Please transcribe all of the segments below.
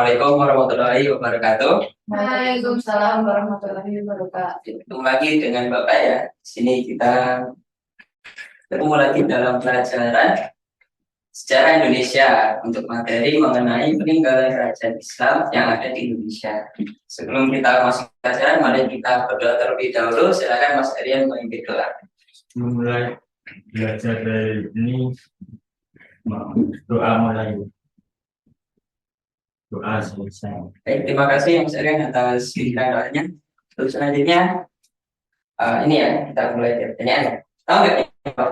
Assalamualaikum warahmatullahi wabarakatuh. Waalaikumsalam warahmatullahi wabarakatuh. Ketemu lagi dengan Bapak ya. Di sini kita ketemu lagi dalam pelajaran sejarah Indonesia untuk materi mengenai peninggalan kerajaan Islam yang ada di Indonesia. Sebelum kita masuk ke pelajaran, mari kita berdoa terlebih dahulu. Silakan Mas Aryan memimpin doa. Mulai belajar dari ini, doa mulai, doa selesai. Baik, terima kasih Mas Aryan atas pilihan doanya. Terus selanjutnya ini ya, kita mulai dari pertanyaan ya. Tahu nggak ini, Pak?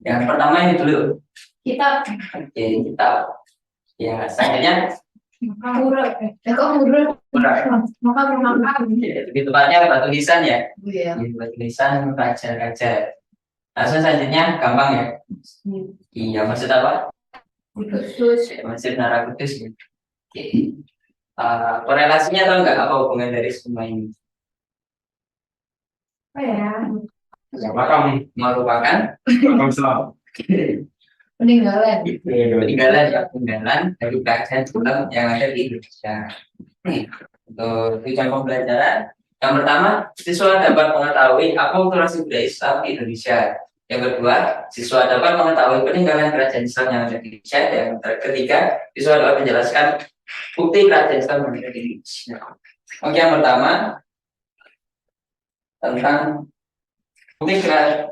Yang pertama ini dulu. Kitab. Oke, kita ya selanjutnya Huruf. Kok huruf? Maka lebih tepatnya batu nisan ya. Iya. Batu nisan raja-raja. Langsung selanjutnya gampang ya. Iya, maksud apa? Khusus. Maksud Nara Kudus ya. Oke. Korelasinya tahu nggak apa hubungan dari semua ini? Apa ya? Makam Merupakan Islam. Peninggalan. peninggalan dari kerajaan Islam yang ada di Indonesia. Untuk tujuan pembelajaran yang pertama, siswa dapat mengetahui akulturasi budaya Islam di Indonesia. Yang kedua, siswa dapat mengetahui peninggalan kerajaan Islam yang ada di Indonesia. Dan yang ketiga, siswa dapat menjelaskan bukti kerajaan Islam yang ada di Indonesia. Oke, yang pertama tentang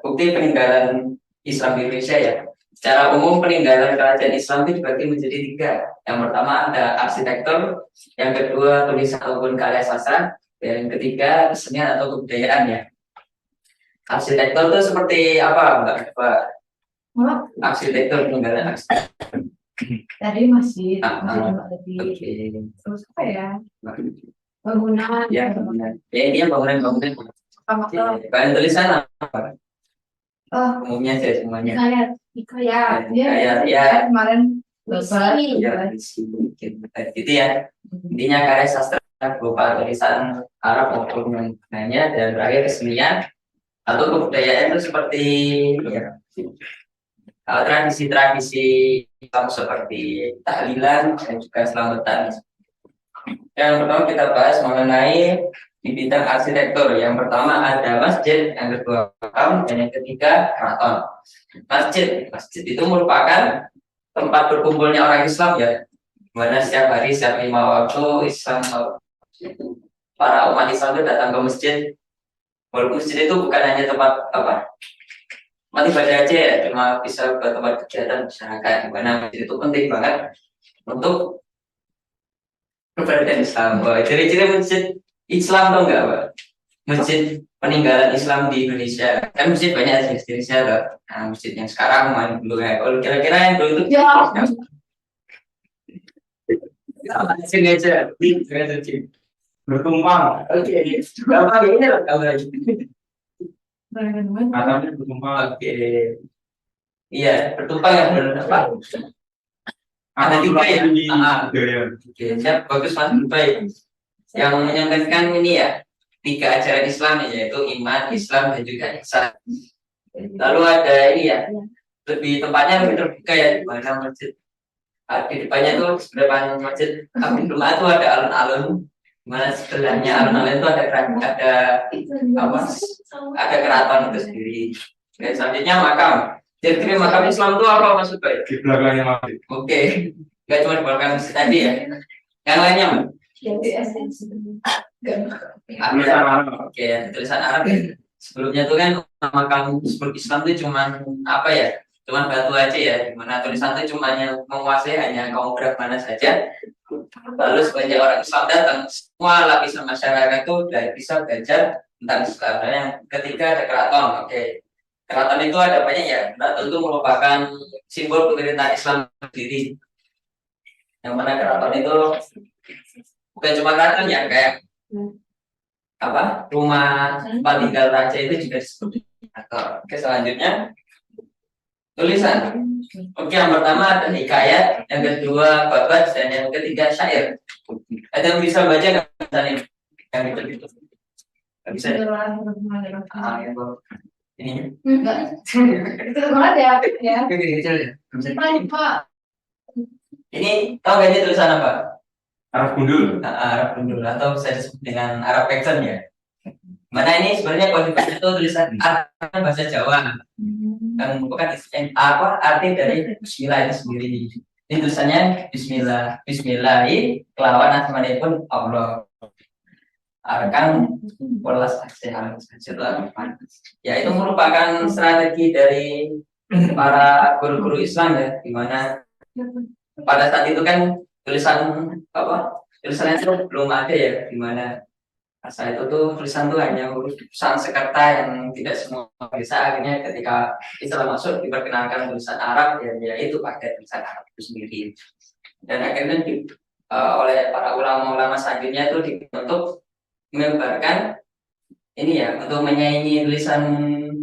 bukti peninggalan Islam di Indonesia ya. Secara umum peninggalan kerajaan Islam itu dibagi menjadi tiga. Yang pertama ada arsitektur, yang kedua tulisan ataupun karya sastra, dan yang ketiga kesenian atau kebudayaan ya. Arsitektur itu seperti apa, Mbak? Arsitektur peninggalan arsitektur. Tadi masih Oke. terus apa ya? Bangunan. Ya, bangunan. Ya, ini bangunan. Kalian tulisan apa? Umumnya sih semuanya. Hikayat. Ya. Kemarin Ya, gitu ya. Intinya karya sastra berupa tulisan Arab maupun yang lainnya, dan terakhir kesenian atau kebudayaan itu seperti ya, tradisi-tradisi Islam seperti tahlilan dan juga selamatan. Yang pertama kita bahas mengenai di bidang arsitektur. Yang pertama ada masjid, yang kedua makam, dan yang ketiga keraton. Masjid itu merupakan tempat berkumpulnya orang Islam ya, dimana setiap hari, setiap 5 waktu Islam, para umat Islam itu datang ke masjid. Walaupun masjid itu bukan hanya tempat tempat ibadah aja ya, cuma bisa ke tempat kegiatan masyarakat, dimana masjid itu penting banget untuk keberadaan Islam. Ciri-ciri masjid Islam tuh enggak, Pak? Masjid peninggalan Islam di Indonesia. Kan masjid banyak di Indonesia loh. Nah, masjid yang sekarang main dulu ya. Kalau kira-kira yang dulu itu sini aja. Bertumpang. Oke. Gampang ini loh kamu lagi. Katanya bertumpang. Oke. Iya, bertumpang ya benar Pak. Ada tiga ya. Oke, siap, bagus Mas. Baik. Yang menyampaikan ini ya, tiga ajaran Islam yaitu iman, Islam, dan juga ihsan. Lalu ada ini ya, lebih tempatnya lebih terbuka ya, di mana masjid di depannya tuh depan masjid Abdul Jumat itu ada alun-alun, di mana sebelahnya alun-alun itu ada keraton itu sendiri. Dan selanjutnya makam. Jadi makam Islam itu apa maksud Pak? Di belakangnya masjid. Oke, nggak cuma di belakang masjid tadi ya, yang lainnya Mas? Tulisan Arab. Oke, tulisan Arab ya. Sebelumnya tuh kan makam sebelum Islam itu cuman apa ya? Cuman batu aja ya. Dimana tulisan itu cuma menguasai hanya kaum berat mana saja. Lalu sebanyak orang Islam datang, semua lapisan masyarakat itu bisa belajar tentang Islam. Dan yang ketiga ada keraton. Oke, keraton itu ada banyak ya. Keraton itu merupakan simbol pemerintahan Islam sendiri. Yang mana keraton itu bukan cuma keraton ya, kayak rumah tempat tinggal raja itu juga disebut keraton. Oke, selanjutnya tulisan. Oke, yang pertama ada hikayat, yang kedua babat, dan yang ketiga syair. Ada yang bisa baca nggak tulisan ini? Yang itu nggak bisa ya? Yang bawah. Ini Enggak. Itu banget ya. kecil ya. Bisa. Pak. Ini tahu nggak ini tulisan apa? Arab gundul. Arab gundul atau bisa disebut dengan Arab pattern ya. Mana ini sebenarnya kalau dibaca itu tulisan Arab bahasa Jawa yang merupakan apa arti dari Bismillah itu sendiri. Ini tulisannya Bismillah, Bismillahi kelawan asmanipun Allah. Kan welas sehat setelah ya itu merupakan strategi dari para guru-guru Islam ya, di mana pada saat itu kan tulisannya itu belum ada ya, di mana saat itu tuh tulisan tuh hanya huruf Sanskerta yang tidak semua bisa. Akhirnya ketika Islam masuk diperkenalkan tulisan Arab ya itu pakai tulisan Arab itu sendiri, dan akhirnya oleh para ulama-ulama selanjutnya itu untuk menyebarkan ini ya, untuk menyaingi tulisan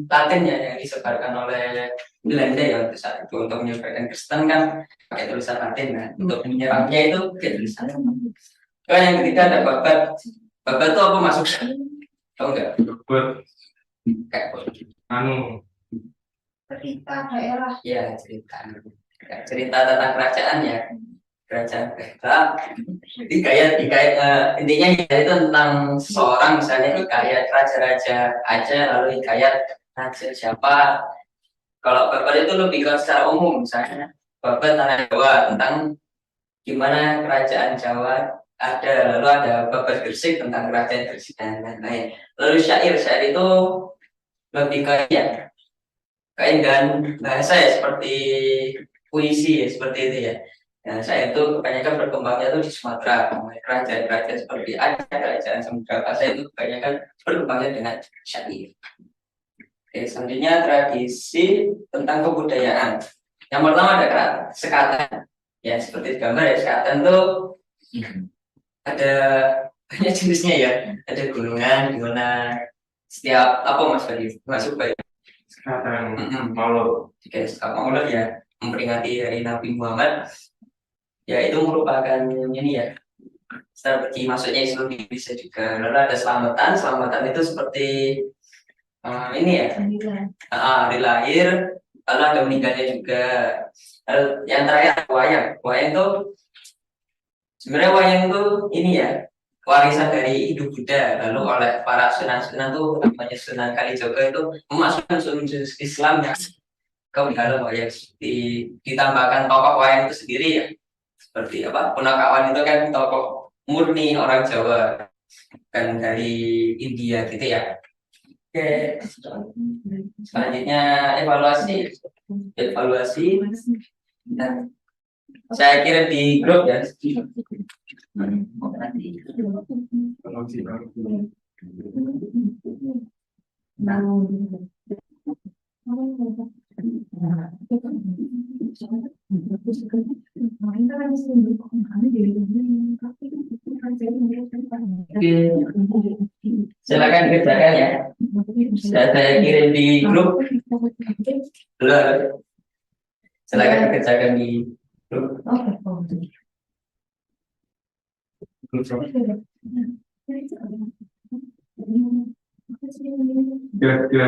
Latin ya yang disebarkan oleh Belanda ya untuk saat itu, untuk menyebarkan Kristen kan pakai tulisan Latin. Nah, untuk menyerangnya itu pakai tulisan. Kan yang ketiga ada babat. Babat itu apa masuk? Tahu nggak? Buat Kayak anu Cerita daerah. ya cerita. Kayak cerita tentang kerajaan ya. Kerajaan intinya ya itu tentang seseorang, misalnya hikayat raja-raja Aceh, lalu hikayat raja siapa. Kalau babat itu lebih ke secara umum, misalnya babat tanah Jawa tentang gimana kerajaan Jawa ada, lalu ada babat Gresik tentang kerajaan Gresik dan lain-lain. Lalu syair itu lebih ke ya keindahan bahasa ya, seperti puisi ya, seperti itu ya. Nah, saya itu kebanyakan berkembangnya itu di Sumatera, kerajaan-kerajaan seperti Aceh, kerajaan Samudra Pasai itu kebanyakan berkembangnya dengan syair. Oke, selanjutnya tradisi tentang kebudayaan. Yang pertama ada sekatan. Ya, seperti gambar ya, sekatan tuh ada banyak jenisnya ya. Ada gunungan, gimana setiap apa Mas Fadil masuk baik. sekarang Maulud. Jika setiap Maulud ya memperingati hari Nabi Muhammad. Ya itu merupakan ini ya strategi masuknya Islam di Indonesia juga. Lalu ada selamatan itu seperti ini ya hari lahir, lalu ada meninggalnya juga. Lalu yang terakhir wayang itu sebenarnya wayang itu ini ya warisan dari Hindu Buddha, lalu oleh para sunan-sunan tuh namanya Sunan Kalijogo itu memasukkan unsur Islam ya ke dalam wayang, ditambahkan tokoh wayang itu sendiri ya, seperti apa Punakawan itu kan tokoh murni orang Jawa kan dari India gitu ya. Oke, selanjutnya evaluasi. Nah, saya kirim di grup ya. Silakan dikerjakan ya. Saya kirim di grup. Halo. Silakan dikerjakan di grup. Kira-kira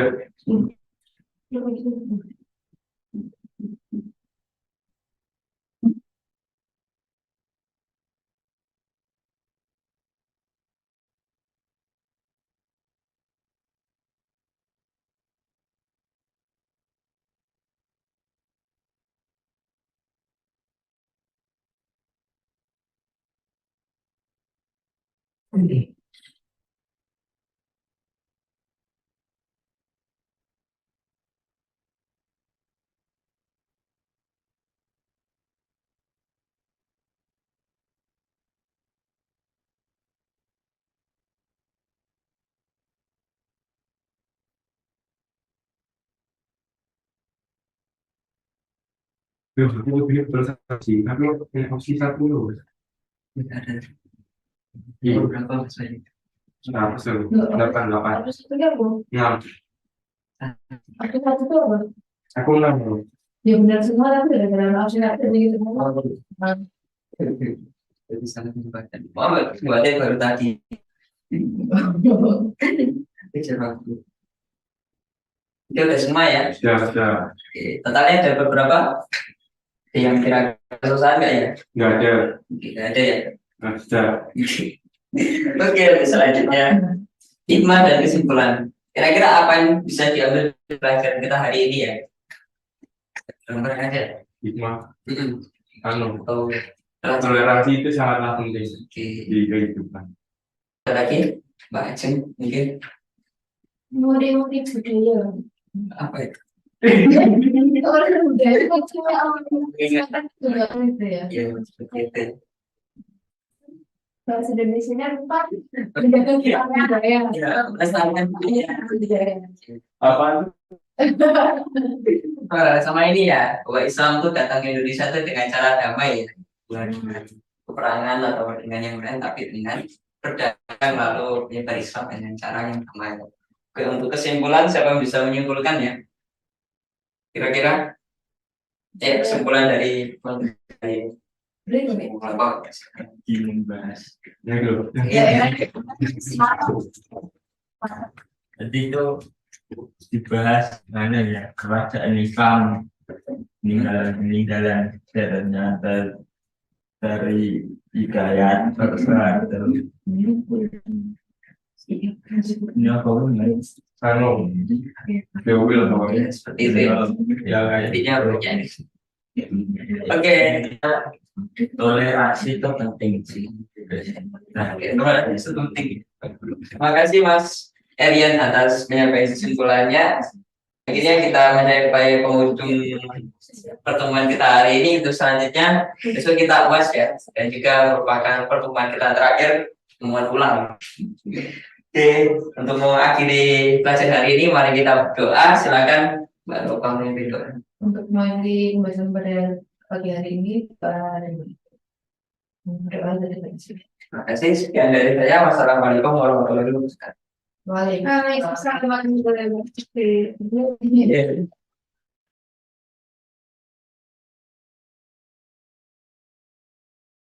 aku pilih transaksi, tapi yang opsi satu loh. Iya, berapa saya? Nah, pesan 88. Terus itu ya Bu. 6. Aku satu tuh apa? Aku 6 loh. Ya benar semua tapi udah dalam opsi satu begitu semua. Jadi sangat menyebarkan. Buatnya baru tadi. Itu udah semua ya. Sudah. Oke, totalnya ada beberapa yang kira Kesusahan nggak ya? Nggak ada. Nggak ada ya. Ada. Oke, selanjutnya hikmah dan kesimpulan. Kira-kira apa yang bisa diambil dari pelajaran kita hari ini ya? Contohnya aja. Hikmah. Mm-mm. Anu, Atau toleransi itu sangatlah penting Oke. di kehidupan. Ada lagi, Mbak Aceng mungkin Mode-mode budaya. apa itu? Orang budaya itu cuma orang yang juga gitu ya. Ya, seperti itu. Bahasa Indonesia-nya lupa. Menjaga kita budaya. Ya, melestarikan budaya. Budaya. Apa itu? Sama ini ya, bahwa Islam tuh datang ke Indonesia tuh dengan cara damai ya, bukan dengan peperangan atau dengan yang lain, tapi dengan berdagang lalu menyebar Islam dengan cara yang damai. Oke, untuk kesimpulan siapa yang bisa menyimpulkan ya? Kira-kira? Ya, kesimpulan dari kelompok Membahas. Ya gitu. Ya, ya. Jadi itu dibahas mana ya kerajaan Islam peninggalan sejarahnya dari Hidayat terserah ini apa namanya? Anu, the will pokoknya. seperti itu ya. Ya kayak Intinya begini. Oke, Toleransi itu penting sih. nah, itu penting. Terima kasih Mas Erian atas menyampaikan kesimpulannya. Akhirnya kita mencapai penghujung pertemuan kita hari ini. Untuk selanjutnya besok kita UAS ya, dan juga merupakan pertemuan kita terakhir pertemuan ulang. Oke, untuk mengakhiri pelajaran hari ini, mari kita berdoa. Silakan Mbak Ropa memimpin doa. Untuk mengakhiri pembahasan pada pagi hari ini, berdoa dari Tuhan. Terima kasih. Sekian dari saya. Wassalamualaikum warahmatullahi wabarakatuh. Waalaikumsalam warahmatullahi wabarakatuh.